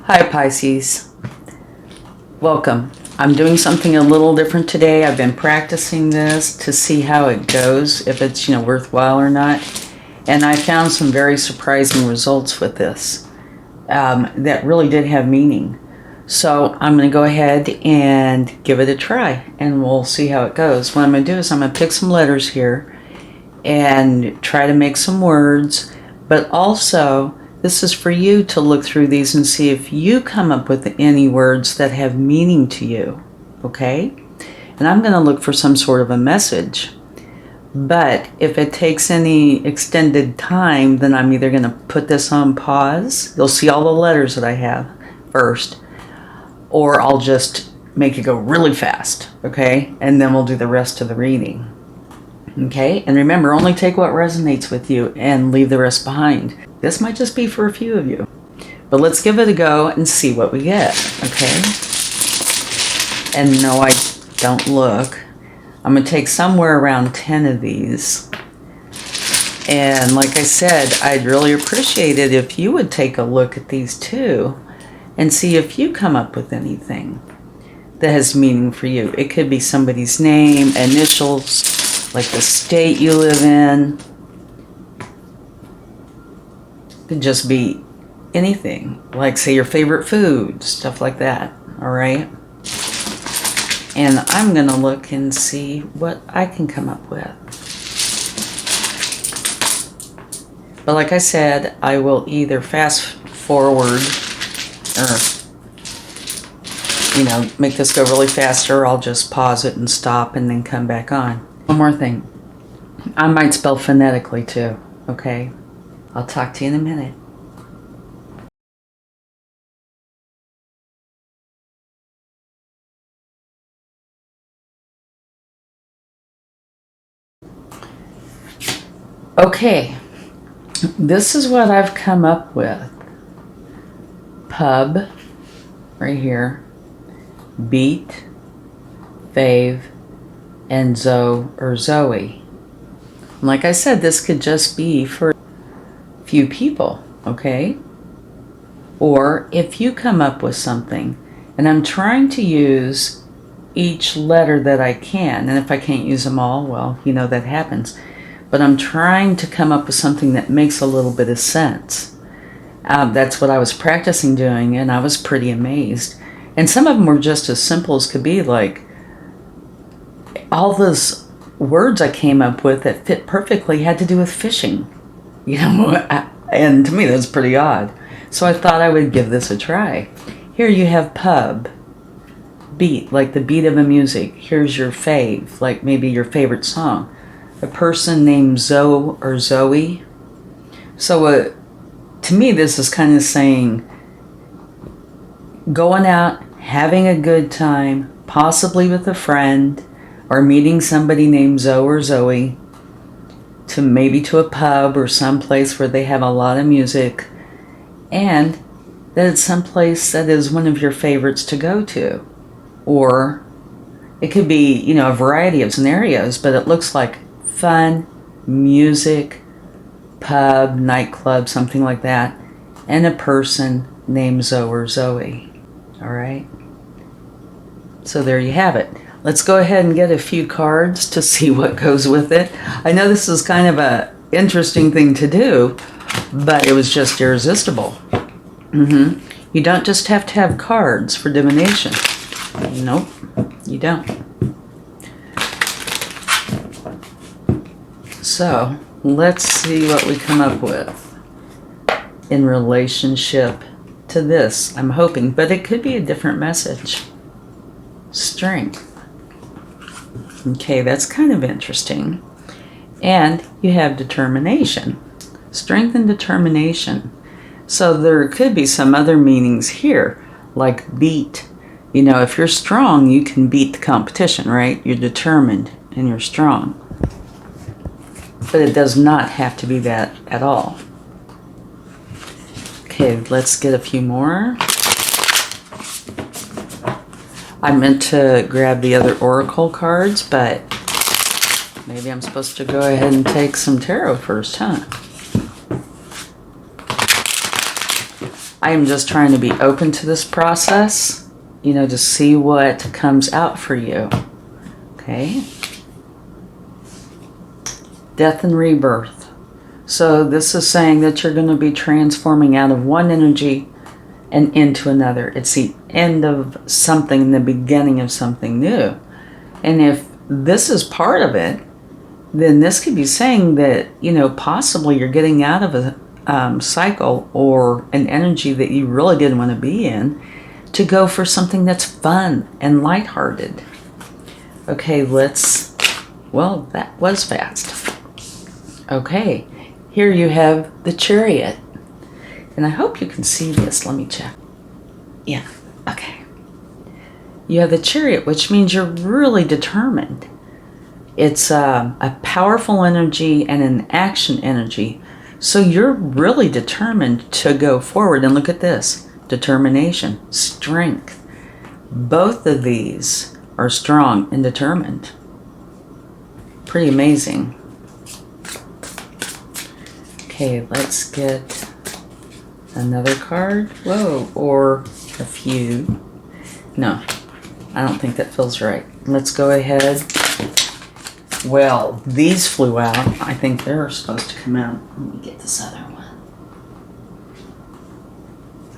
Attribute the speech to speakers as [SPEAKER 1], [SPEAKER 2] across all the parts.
[SPEAKER 1] Hi Pisces, welcome. I'm doing something a little different today. I've been practicing this to see how it goes, if it's worthwhile or not. And I found some very surprising results with this that really did have meaning. So I'm going to go ahead and give it a try and we'll see how it goes. What I'm going to do is I'm going to pick some letters here and try to make some words, but also this is for you to look through these and see if you come up with any words that have meaning to you, okay? And I'm going to look for some sort of a message. But if it takes any extended time, then I'm either going to put this on pause. You'll see all the letters that I have first. Or I'll just make it go really fast, okay? And then we'll do the rest of the reading. Okay, and remember, only take what resonates with you and leave the rest behind. This might just be for a few of you. But let's give it a go and see what we get, okay? And no, I don't look. I'm going to take somewhere around 10 of these. And like I said, I'd really appreciate it if you would take a look at these too and see if you come up with anything that has meaning for you. It could be somebody's name, initials, like the state you live in. Could just be anything, like say your favorite food, stuff like that, all right? And I'm gonna look and see what I can come up with. But like I said, I will either fast forward or, make this go really fast, or I'll just pause it and stop and then come back on. One more thing. I might spell phonetically too, okay? I'll talk to you in a minute. Okay, this is what I've come up with. Pub, right here, beat, fave, and Zoe. Like I said, this could just be for a few people, okay? Or if you come up with something, and I'm trying to use each letter that I can, and if I can't use them all, well, that happens. But I'm trying to come up with something that makes a little bit of sense. That's what I was practicing doing, and I was pretty amazed. And some of them were just as simple as could be, like all those words I came up with that fit perfectly had to do with fishing. And to me that's pretty odd. So I thought I would give this a try. Here you have pub, beat, like the beat of a music. Here's your fave, like maybe your favorite song. A person named Zoe or Zoe. So to me this is kind of saying going out, having a good time, possibly with a friend, or meeting somebody named Zoe or Zoe, to maybe to a pub or someplace where they have a lot of music, and that it's someplace that is one of your favorites to go to. Or it could be, a variety of scenarios, but it looks like fun, music, pub, nightclub, something like that, and a person named Zoe or Zoe. All right? So there you have it. Let's go ahead and get a few cards to see what goes with it. I know this is kind of an interesting thing to do, but it was just irresistible. You don't just have to have cards for divination. Nope, you don't. So let's see what we come up with in relationship to this, I'm hoping, but it could be a different message. Strength. Okay, that's kind of interesting. And you have determination. Strength and determination. So there could be some other meanings here, like beat. If you're strong, you can beat the competition, right? You're determined and you're strong. But it does not have to be that at all. Okay, let's get a few more. I meant to grab the other oracle cards, but maybe I'm supposed to go ahead and take some tarot first, huh? I am just trying to be open to this process, to see what comes out for you. Okay. Death and rebirth. So this is saying that you're going to be transforming out of one energy and into another. It's the end of something, the beginning of something new. And if this is part of it, then this could be saying that, possibly you're getting out of a cycle or an energy that you really didn't want to be in to go for something that's fun and lighthearted. Okay, well, that was fast. Okay, here you have the Chariot. And I hope you can see this. Let me check. Yeah, okay. You have the Chariot, which means you're really determined. It's a powerful energy and an action energy. So you're really determined to go forward. And look at this. Determination, strength. Both of these are strong and determined. Pretty amazing. Okay, let's get another card. Whoa, or a few. No, I don't think that feels right. Let's go ahead. Well, these flew out. I think they're supposed to come out. Let me get this other one.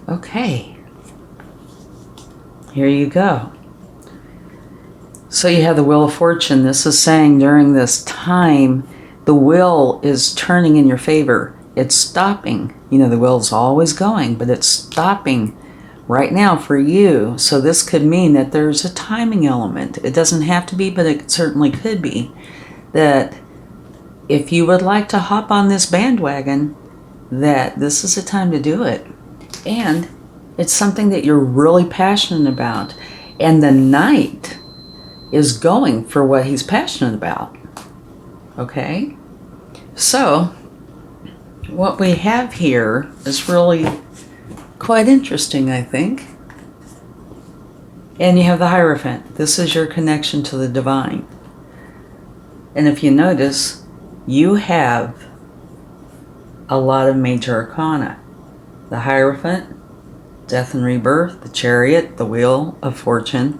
[SPEAKER 1] Okay. Here you go. So you have the Wheel of Fortune. This is saying during this time, the wheel is turning in your favor. It's stopping. The wheel's always going, but it's stopping right now for you. So this could mean that there's a timing element. It doesn't have to be, but it certainly could be. That if you would like to hop on this bandwagon, that this is the time to do it. And it's something that you're really passionate about. And the Knight is going for what he's passionate about. Okay? So, what we have here is really quite interesting, I think. And you have the Hierophant. This is your connection to the divine. And if you notice, you have a lot of major arcana. The Hierophant, Death and Rebirth, the Chariot, the Wheel of Fortune.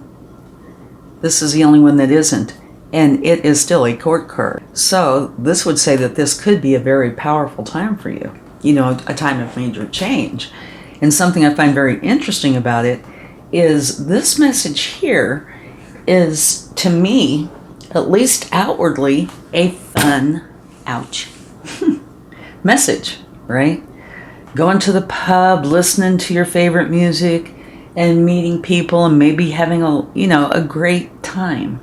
[SPEAKER 1] This is the only one that isn't. And it is still a court card. So this would say that this could be a very powerful time for you. A time of major change. And something I find very interesting about it is this message here is, to me, at least outwardly, a fun, ouch, message, right? Going to the pub, listening to your favorite music, and meeting people, and maybe having a great time.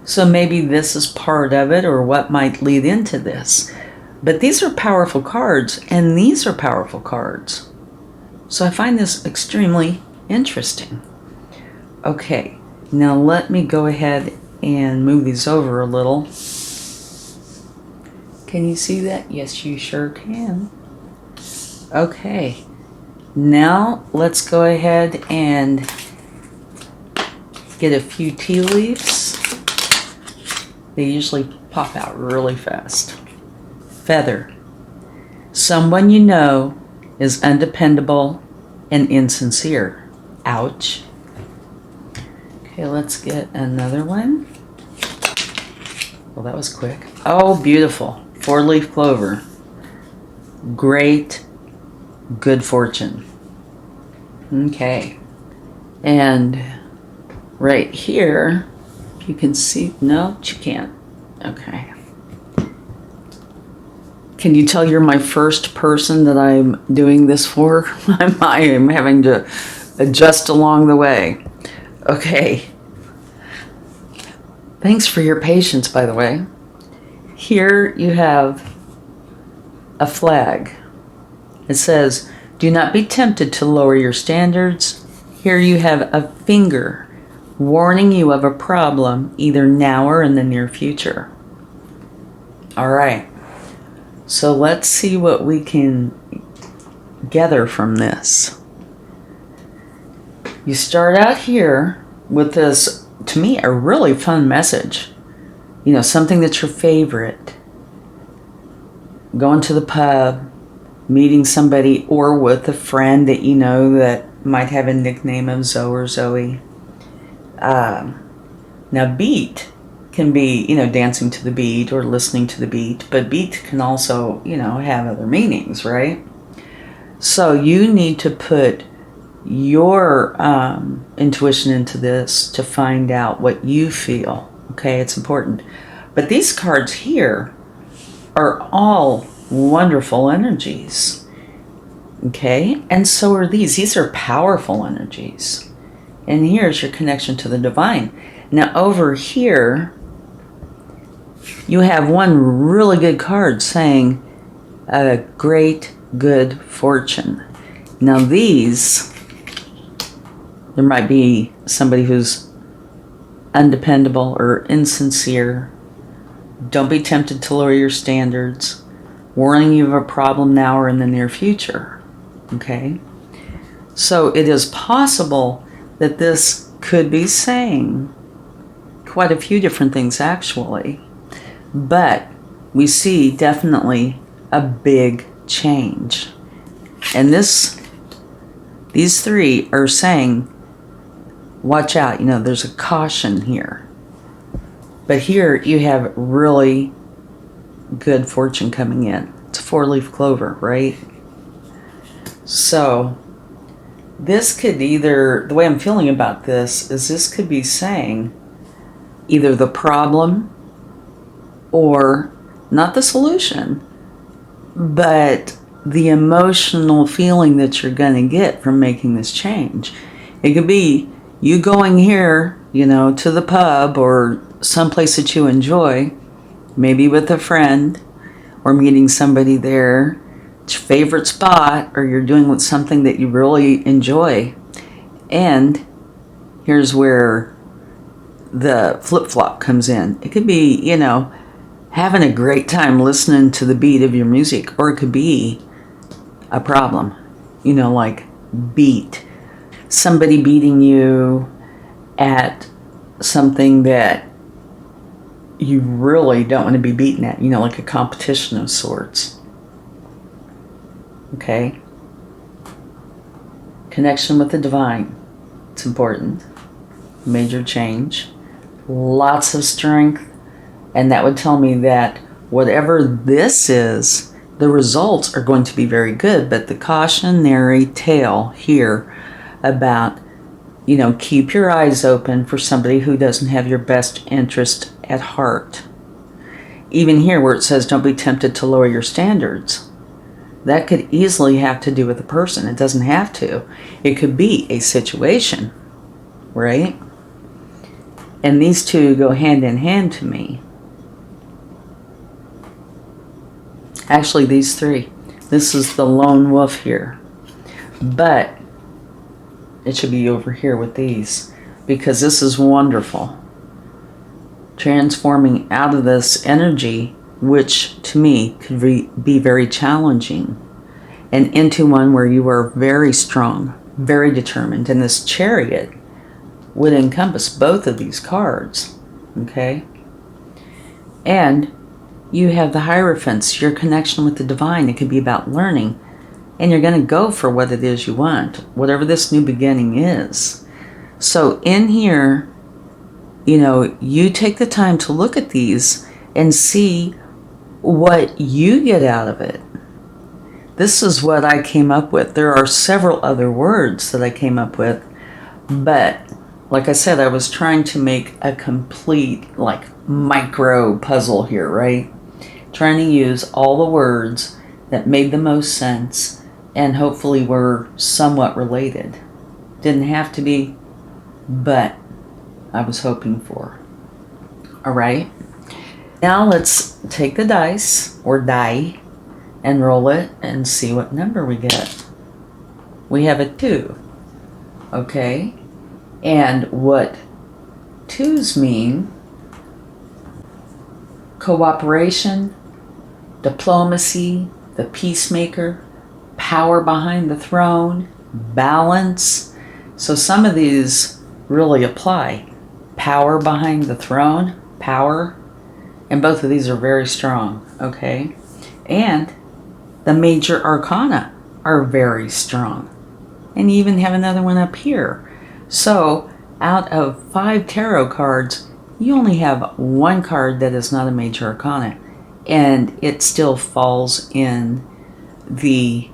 [SPEAKER 1] So maybe this is part of it, or what might lead into this. But these are powerful cards, and these are powerful cards. So I find this extremely interesting. Okay, now let me go ahead and move these over a little. Can you see that? Yes, you sure can. Okay, now let's go ahead and get a few tea leaves. They usually pop out really fast. Feather. Someone you know is undependable and insincere. Ouch. Okay, let's get another one. Well, that was quick. Oh, beautiful. 4-leaf clover. Great, good fortune. Okay. And right here, if you can see, no, you can't. Okay. Can you tell you're my first person that I'm doing this for? I am having to adjust along the way. Okay. Thanks for your patience, by the way. Here you have a flag. It says, do not be tempted to lower your standards. Here you have a finger warning you of a problem either now or in the near future. All right. So let's see what we can gather from this. You start out here with this, to me, a really fun message. Something that's your favorite. Going to the pub, meeting somebody or with a friend that you know that might have a nickname of Zoe or Zoe. Now beat can be, dancing to the beat or listening to the beat, but beat can also, have other meanings, right? So you need to put your intuition into this to find out what you feel. Okay, it's important. But these cards here are all wonderful energies. Okay, and so are these. These are powerful energies. And here's your connection to the divine. Now over here, you have one really good card saying a great good fortune. Now these, there might be somebody who's undependable or insincere. Don't be tempted to lower your standards. Warning you of a problem now or in the near future. Okay? So it is possible that this could be saying quite a few different things actually. But we see definitely a big change. And these three are saying, watch out, there's a caution here. But here you have really good fortune coming in. It's a 4-leaf clover, right? So this could either, the way I'm feeling about this is this could be saying either the problem or not the solution, but the emotional feeling that you're going to get from making this change. It could be you going here, to the pub or someplace that you enjoy, maybe with a friend or meeting somebody there. It's your favorite spot, or you're doing something that you really enjoy. And here's where the flip-flop comes in. It could be, having a great time listening to the beat of your music, or it could be a problem, like beat. Somebody beating you at something that you really don't want to be beaten at, like a competition of sorts. Okay? Connection with the divine. It's important. Major change. Lots of strength. And that would tell me that whatever this is, the results are going to be very good. But the cautionary tale here about, keep your eyes open for somebody who doesn't have your best interest at heart. Even here where it says don't be tempted to lower your standards, that could easily have to do with a person. It doesn't have to. It could be a situation, right? And these two go hand in hand to me. Actually, these three. This is the lone wolf here. But it should be over here with these, because this is wonderful. Transforming out of this energy, which to me could be very challenging, and into one where you are very strong, very determined. And this Chariot would encompass both of these cards, okay? And you have the Hierophants, your connection with the divine. It could be about learning, and you're going to go for what it is you want, whatever this new beginning is. So in here, you take the time to look at these and see what you get out of it. This is what I came up with. There are several other words that I came up with, but like I said, I was trying to make a complete, micro puzzle here, right? Trying to use all the words that made the most sense and hopefully were somewhat related. Didn't have to be, but I was hoping for. All right. Now let's take the dice or die and roll it and see what number we get. We have a 2. Okay. And what 2s mean: cooperation, diplomacy, the peacemaker, power behind the throne, balance. So some of these really apply. Power behind the throne, power, and both of these are very strong, okay? And The major arcana are very strong. And you even have another one up here. So out of 5 tarot cards, you only have 1 card that is not a major arcana. And it still falls in the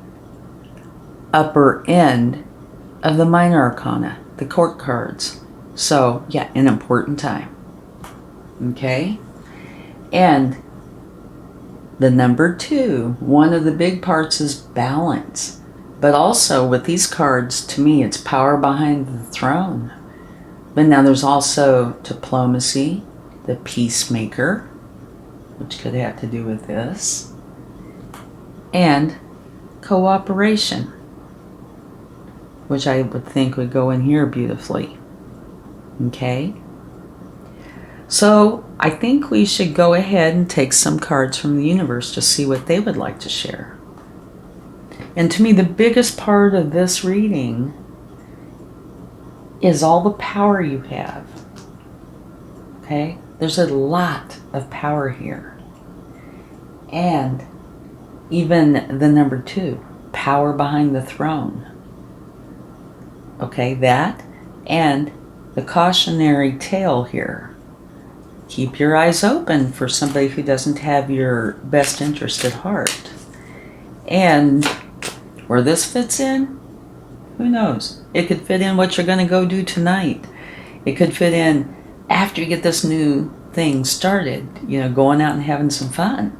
[SPEAKER 1] upper end of the minor arcana, the court cards. So yeah, an important time. Okay? And the number 2, one of the big parts is balance. But also with these cards, to me, it's power behind the throne. But now there's also diplomacy, the peacemaker, which could have to do with this, and cooperation, which I would think would go in here beautifully. Okay? So I think we should go ahead and take some cards from the universe to see what they would like to share. And to me, the biggest part of this reading is all the power you have. Okay? There's a lot of power here. And even the number 2, power behind the throne. Okay, that and the cautionary tale here. Keep your eyes open for somebody who doesn't have your best interest at heart. And where this fits in, who knows? It could fit in what you're going to go do tonight. It could fit in after you get this new thing started, going out and having some fun.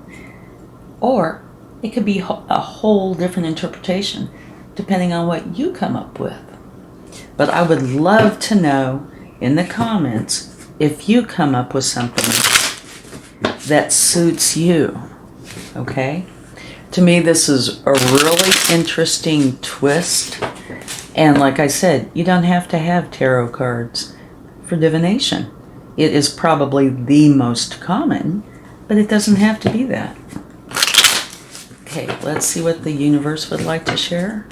[SPEAKER 1] Or it could be a whole different interpretation, depending on what you come up with. But I would love to know in the comments if you come up with something that suits you. Okay? To me, this is a really interesting twist. And like I said, you don't have to have tarot cards for divination. It is probably the most common, but it doesn't have to be that. Okay, let's see what the universe would like to share.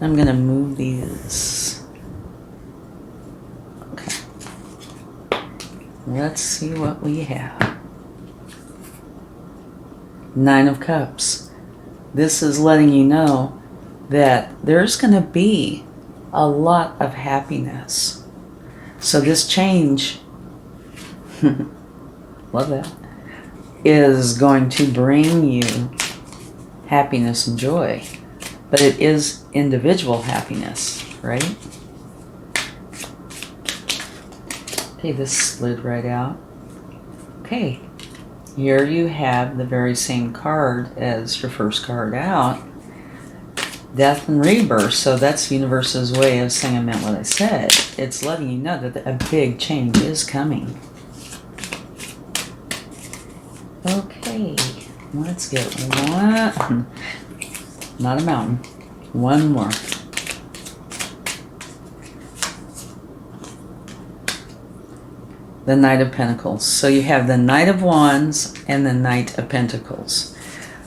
[SPEAKER 1] I'm going to move these. Okay. Let's see what we have. 9 of Cups. This is letting you know that there's going to be a lot of happiness. So this change, love that, is going to bring you happiness and joy. But it is individual happiness, right? Okay, this slid right out. Okay, here you have the very same card as your first card out. Death and rebirth. So that's the universe's way of saying I meant what I said. It's letting you know that a big change is coming. Okay, let's get one. Not a mountain. One more. The Knight of Pentacles. So you have the Knight of Wands and the Knight of Pentacles.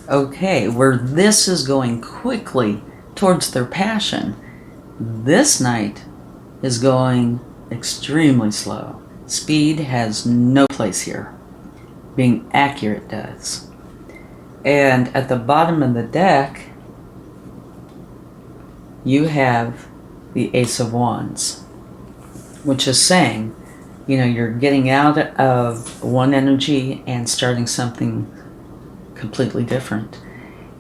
[SPEAKER 1] Okay, where this is going quickly towards their passion, this Knight is going extremely slow. Speed has no place here. Being accurate does. And at the bottom of the deck, you have the Ace of Wands, which is saying, you're getting out of one energy and starting something completely different.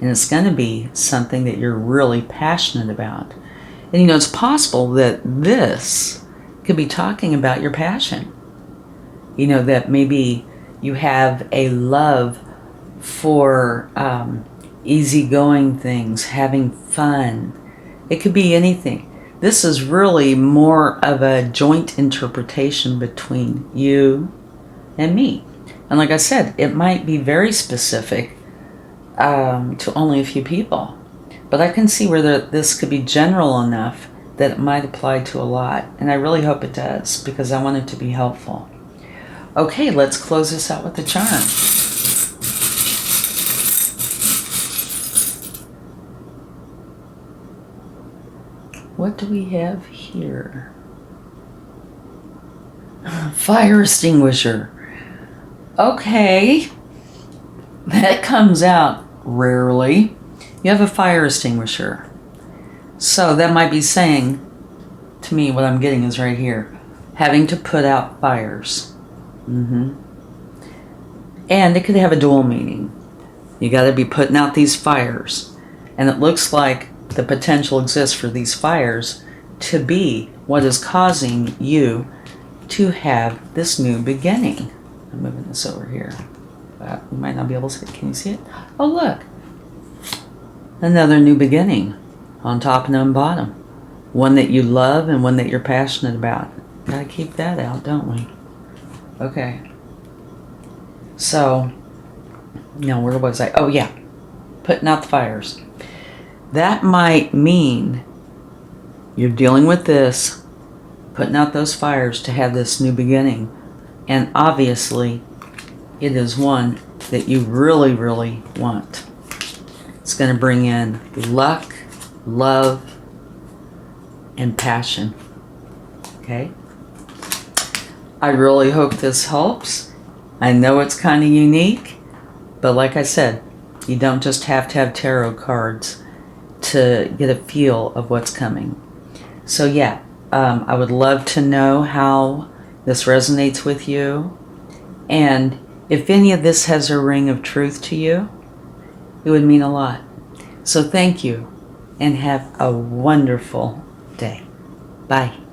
[SPEAKER 1] And it's going to be something that you're really passionate about. And it's possible that this could be talking about your passion. That maybe you have a love for easygoing things, having fun. It could be anything. This is really more of a joint interpretation between you and me. And like I said, it might be very specific to only a few people. But I can see where this could be general enough that it might apply to a lot. And I really hope it does, because I want it to be helpful. Okay, let's close this out with the charm. What do we have here? Fire extinguisher. Okay. that comes out rarely. You have a fire extinguisher. So that might be saying, to me, what I'm getting is right here, having to put out fires. And it could have a dual meaning. You got to be putting out these fires. And it looks like the potential exists for these fires to be what is causing you to have this new beginning. I'm moving this over here. You might not be able to see it. Can you see it? Oh, look. Another new beginning on top and on bottom. One that you love and one that you're passionate about. Gotta keep that out, don't we? Okay. So, now where was I? Oh, yeah. Putting out the fires. That might mean you're dealing with this, putting out those fires to have this new beginning. And obviously, it is one that you really, really want. It's going to bring in luck, love, and passion. Okay? I really hope this helps. I know it's kind of unique, but like I said, you don't just have to have tarot cards to get a feel of what's coming. So yeah, I would love to know how this resonates with you. And if any of this has a ring of truth to you, it would mean a lot. So thank you and have a wonderful day. Bye.